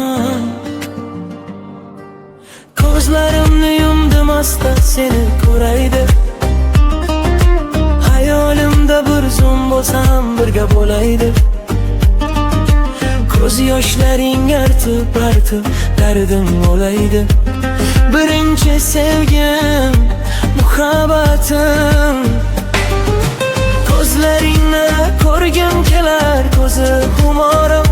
zaman. Ko'zlarimni yumdim asta seni ko'raydi. Hayolimda bir zum bo'lsam birga bo'laydi. Ko'z yoshlaring artib dardim o'laydi. Birinchi sevgim, muhabbatim. Ko'zlaringni ko'rgim kelar, ko'zi xumorim.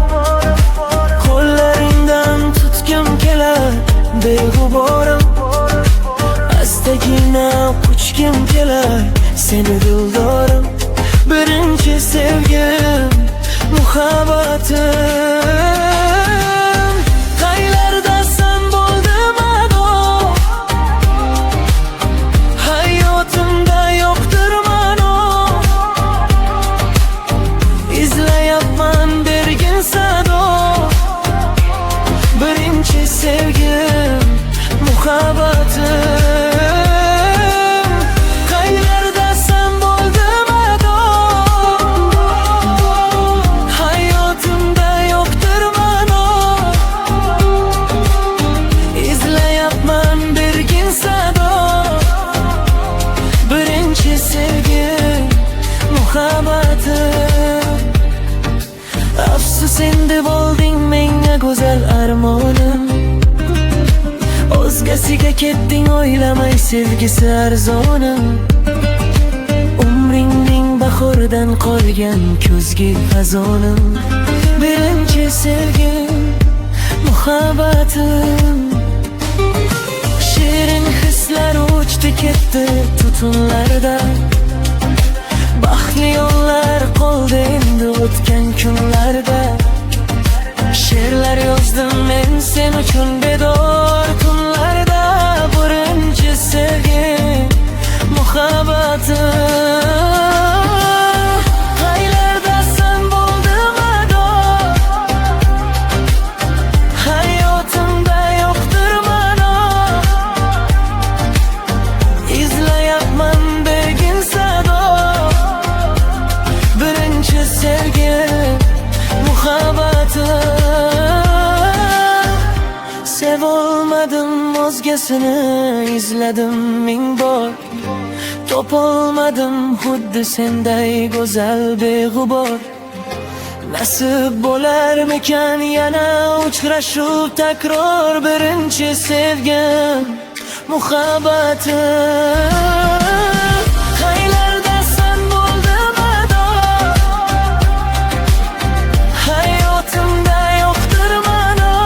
Qo'llaringdan tutgim kelar, beg'uborim. Astagina quchgim kelar, seni dildorim. Birinchi sevgim, muhabbatim. Qaylardasan bo'ldim ado, hayotimda yo'qdirman o. Izlayapman bergin sado. Birinchi sevgim, muhabbatim. Afsus endi bo'lding menga go'zal armonim. O'zgasiga ketding o'ylamay sevgisi arzonim. Umringning bahoridan qolgan kuzgi xazonim. Birinchi sevgim, muhabbatim. Shirin hislar uchdi ketdi tutunlarda. Baxtli yollar qoldi endi o'tgan kunlarda. She'rlar yozdim men sen uchun bedor kunlarda. Birinchi sevgim, muhabbatim. Qaylardasan bo'ldim ado, hayotimda yo'qdirman o. Izlayapman begin sado. Birinchi sevgim, muhabbatim. Sevolmadim o'zgasini, izladim ming bor. Topolmadim xuddi senday go'zal beg'ubor. Nasib bo'larmikan yana uchrashuv takror. Birinchi sevgim, muhabbatim. Qaylardasan bo'ldim ado, hayotimda yo'qdirman o.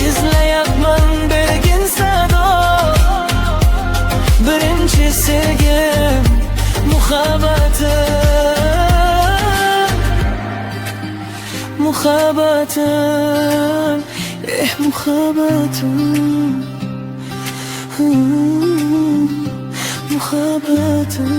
Izlayapman bergin sado. Birinchi sevgim, muhabbatim. Muhabbatim, muhabbatim. Muhabbatim.